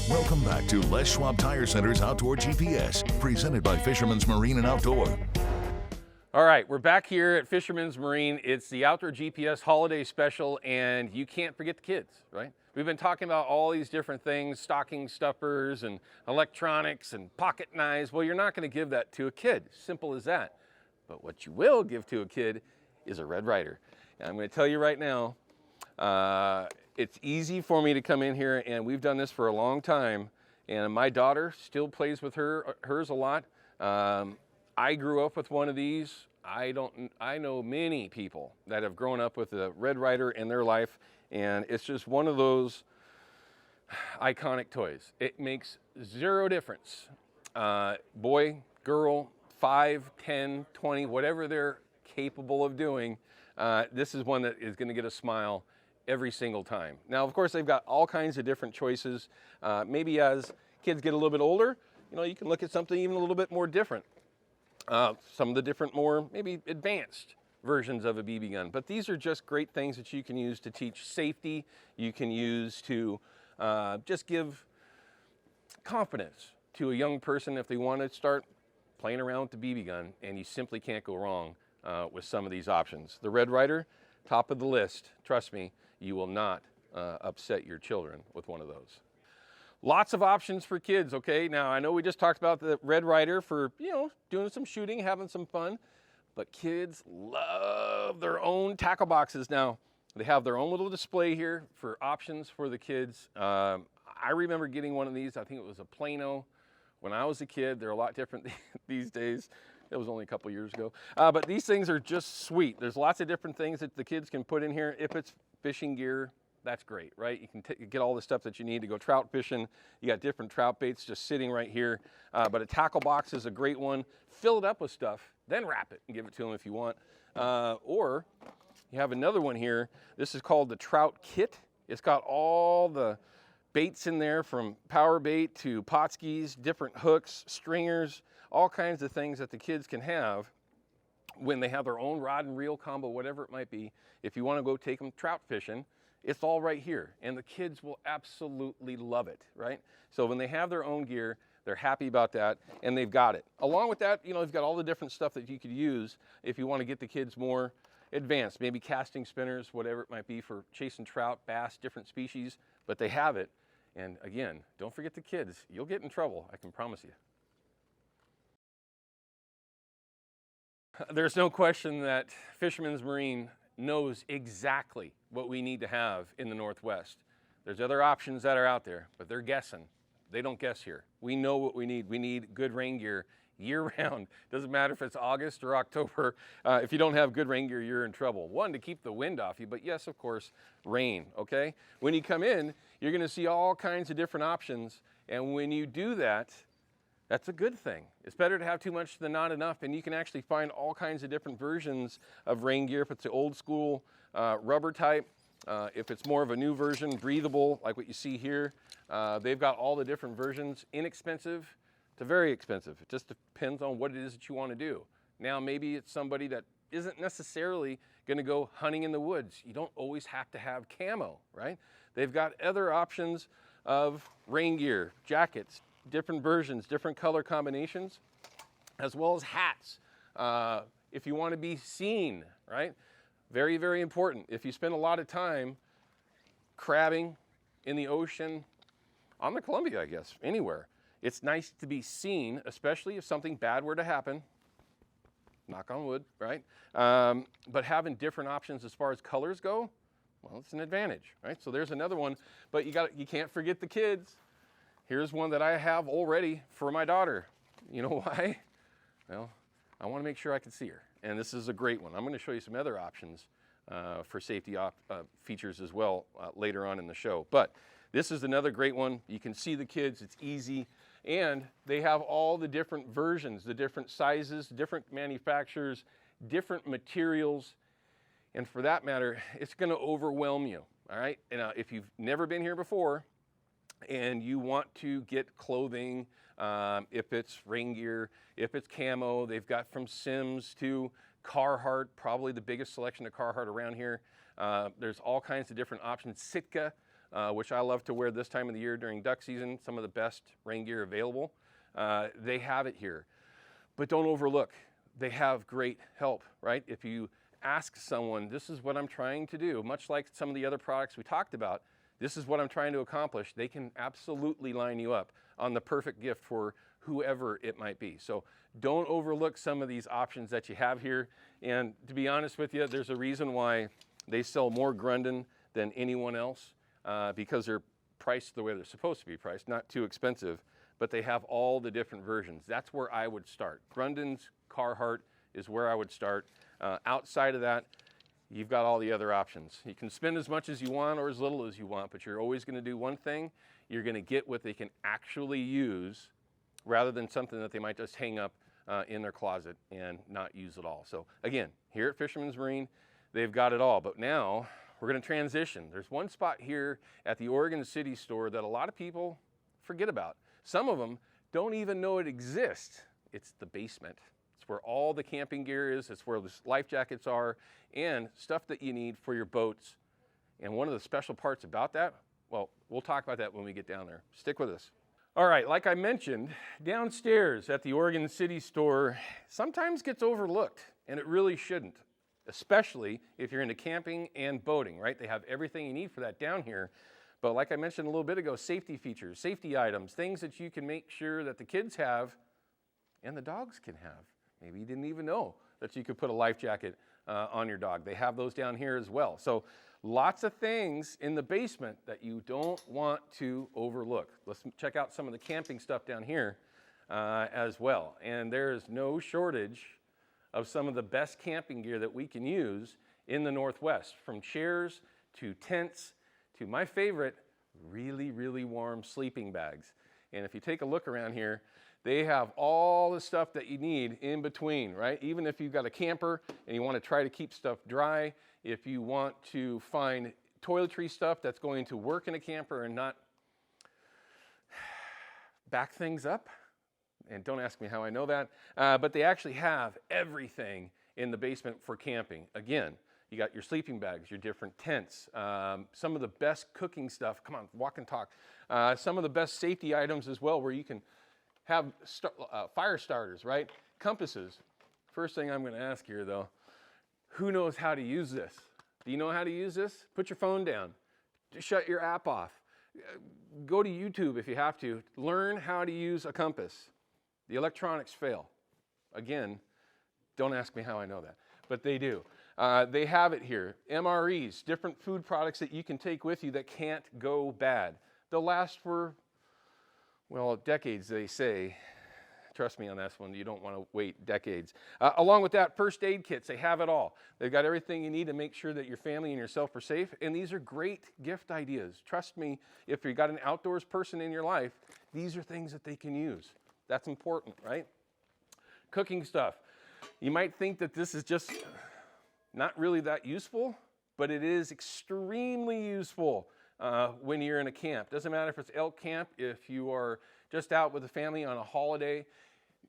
Welcome back to Les Schwab Tire Center's Outdoor GPS, presented by Fisherman's Marine and Outdoor. All right, we're back here at Fisherman's Marine. It's the Outdoor GPS Holiday Special, and you can't forget the kids, right? We've been talking about all these different things, stocking stuffers and electronics and pocket knives. Well, you're not going to give that to a kid. Simple as that. But what you will give to a kid is a Red Ryder. And I'm going to tell you right now, it's easy for me to come in here, and we've done this for a long time, and my daughter still plays with hers a lot. I grew up with one of these. I know many people that have grown up with a Red Ryder in their life, and it's just one of those iconic toys. It makes zero difference. Boy, girl, 5, 10, 20, whatever they're capable of doing, this is one that is going to get a smile every single time. Now, of course, they've got all kinds of different choices. Maybe as kids get a little bit older, you can look at something even a little bit more different. Some of the different, more maybe advanced versions of a BB gun. But these are just great things that you can use to teach safety. You can use to just give confidence to a young person if they want to start playing around with the BB gun, and you simply can't go wrong with some of these options. The Red Ryder, top of the list. Trust me, you will not upset your children with one of those. Lots of options for kids, okay? Now, I know we just talked about the Red Ryder for, doing some shooting, having some fun, but kids love their own tackle boxes now. They have their own little display here for options for the kids. I remember getting one of these. I think it was a Plano when I was a kid. They're a lot different these days. It was only a couple years ago. But these things are just sweet. There's lots of different things that the kids can put in here. If it's fishing gear, that's great, right? You can get all the stuff that you need to go trout fishing. You got different trout baits just sitting right here. But a tackle box is a great one. Fill it up with stuff, then wrap it and give it to them if you want. Or you have another one here. This is called the Trout Kit. It's got all the baits in there, from power bait to pot skis, different hooks, stringers, all kinds of things that the kids can have when they have their own rod and reel combo, whatever it might be. If you want to go take them trout fishing, it's all right here, and the kids will absolutely love it, right? So when they have their own gear, they're happy about that, and they've got it. Along with that, you've got all the different stuff that you could use if you want to get the kids more advanced, maybe casting spinners, whatever it might be, for chasing trout, bass, different species, but they have it. And again, don't forget the kids. You'll get in trouble, I can promise you. There's no question that Fisherman's Marine knows exactly what we need to have in the Northwest. There's other options that are out there, but they're guessing. They don't guess here. We know what we need. We need good rain gear year-round. Doesn't matter if it's August or October. If you don't have good rain gear, you're in trouble. One, to keep the wind off you, but yes, of course, rain, okay? When you come in, you're gonna see all kinds of different options, and when you do that, that's a good thing. It's better to have too much than not enough, and you can actually find all kinds of different versions of rain gear. If it's the old school rubber type, if it's more of a new version, breathable, like what you see here, they've got all the different versions, inexpensive to very expensive. It just depends on what it is that you want to do. Now, maybe it's somebody that isn't necessarily going to go hunting in the woods. You don't always have to have camo, right? They've got other options of rain gear, jackets, different versions, different color combinations, as well as hats. If you want to be seen, right? Very, very important. If you spend a lot of time crabbing in the ocean, on the Columbia, I guess, anywhere, it's nice to be seen, especially if something bad were to happen. Knock on wood, right? But having different options as far as colors go, well, it's an advantage, right? So there's another one, but you can't forget the kids. Here's one that I have already for my daughter. You know why? Well, I want to make sure I can see her, and this is a great one. I'm going to show you some other options for safety features as well later on in the show. But this is another great one. You can see the kids, it's easy, and they have all the different versions, the different sizes, different manufacturers, different materials, and for that matter, it's going to overwhelm you, all right? And if you've never been here before and you want to get clothing, if it's rain gear, if it's camo, they've got from Sims to Carhartt, probably the biggest selection of Carhartt around here. There's all kinds of different options. Sitka, which I love to wear this time of the year during duck season, some of the best rain gear available. They have it here. But don't overlook, they have great help, right? If you ask someone, this is what I'm trying to do, much like some of the other products we talked about, this is what I'm trying to accomplish, they can absolutely line you up on the perfect gift for whoever it might be. So don't overlook some of these options that you have here. And to be honest with you, there's a reason why they sell more Grundon than anyone else, because they're priced the way they're supposed to be priced, not too expensive, but they have all the different versions. That's where I would start. Grundon's, Carhartt is where I would start. Outside of that, you've got all the other options. You can spend as much as you want or as little as you want, but you're always going to do one thing. You're going to get what they can actually use rather than something that they might just hang up in their closet and not use at all. So again, here at Fisherman's Marine, they've got it all. But now we're going to transition. There's one spot here at the Oregon City store that a lot of people forget about. Some of them don't even know it exists. It's the basement. It's where all the camping gear is. It's where the life jackets are and stuff that you need for your boats. And one of the special parts about that, well, we'll talk about that when we get down there. Stick with us. All right, like I mentioned, downstairs at the Oregon City store sometimes gets overlooked, and it really shouldn't, especially if you're into camping and boating, right? They have everything you need for that down here. But like I mentioned a little bit ago, safety features, safety items, things that you can make sure that the kids have and the dogs can have. Maybe you didn't even know that you could put a life jacket on your dog. They have those down here as well. So lots of things in the basement that you don't want to overlook. Let's check out some of the camping stuff down here as well. And there is no shortage of some of the best camping gear that we can use in the Northwest, from chairs to tents to my favorite, really, really warm sleeping bags. And if you take a look around here, they have all the stuff that you need in between, right? Even if you've got a camper and you want to try to keep stuff dry, if you want to find toiletry stuff that's going to work in a camper and not back things up, and don't ask me how I know that, but they actually have everything in the basement for camping. Again, you got your sleeping bags, your different tents, some of the best cooking stuff. Come on, walk and talk. Some of the best safety items as well, where you can have fire starters, right? Compasses. First thing I'm going to ask here, though, who knows how to use this? Do you know how to use this? Put your phone down. Just shut your app off. Go to YouTube if you have to. Learn how to use a compass. The electronics fail. Again, don't ask me how I know that, but they do. They have it here. MREs, different food products that you can take with you that can't go bad. They'll last for, well, decades, they say. Trust me on this one, you don't want to wait decades. Along with that, first aid kits, they have it all. They've got everything you need to make sure that your family and yourself are safe, and these are great gift ideas. Trust me, if you've got an outdoors person in your life, these are things that they can use. That's important, right? Cooking stuff. You might think that this is just not really that useful, but it is extremely useful when you're in a camp. Doesn't matter if it's elk camp, if you are just out with the family on a holiday,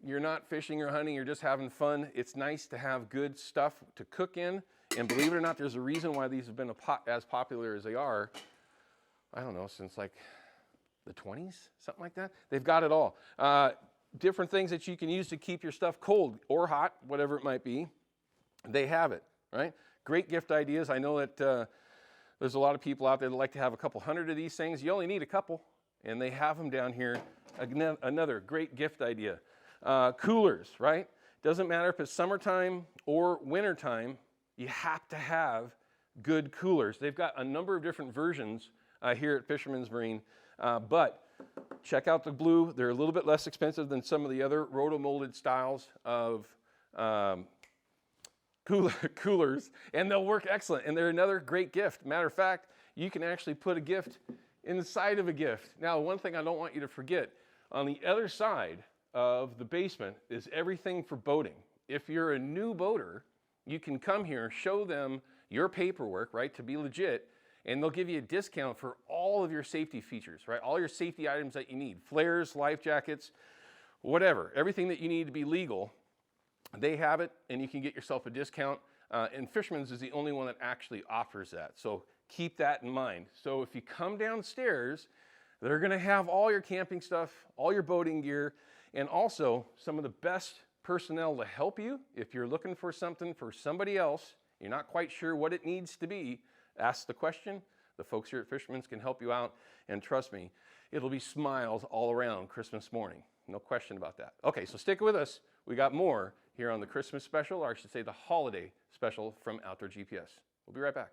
you're not fishing or hunting, you're just having fun. It's nice to have good stuff to cook in. And believe it or not, there's a reason why these have been as popular as they are. I don't know, since like the 20s, something like that. They've got it all. Different things that you can use to keep your stuff cold or hot, whatever it might be. They have it, right? Great gift ideas. I know that there's a lot of people out there that like to have a couple hundred of these things. You only need a couple, and they have them down here. Another great gift idea. Coolers, right? Doesn't matter if it's summertime or wintertime, you have to have good coolers. They've got a number of different versions here at Fisherman's Marine, but check out the blue. They're a little bit less expensive than some of the other roto-molded styles of coolers, and they'll work excellent. And they're another great gift. Matter of fact, you can actually put a gift inside of a gift. Now, one thing I don't want you to forget, on the other side of the basement is everything for boating. If you're a new boater, you can come here, show them your paperwork, right, to be legit, and they'll give you a discount for all of your safety features, right? All your safety items that you need, flares, life jackets, whatever, everything that you need to be legal, they have it, and you can get yourself a discount. And Fisherman's is the only one that actually offers that. So keep that in mind. So if you come downstairs, they're gonna have all your camping stuff, all your boating gear, and also some of the best personnel to help you. If you're looking for something for somebody else, you're not quite sure what it needs to be, ask the question. The folks here at Fisherman's can help you out, and trust me, it'll be smiles all around Christmas morning. No question about that. Okay, so stick with us. We got more here on the Christmas special, or I should say the holiday special from Outdoor GPS. We'll be right back.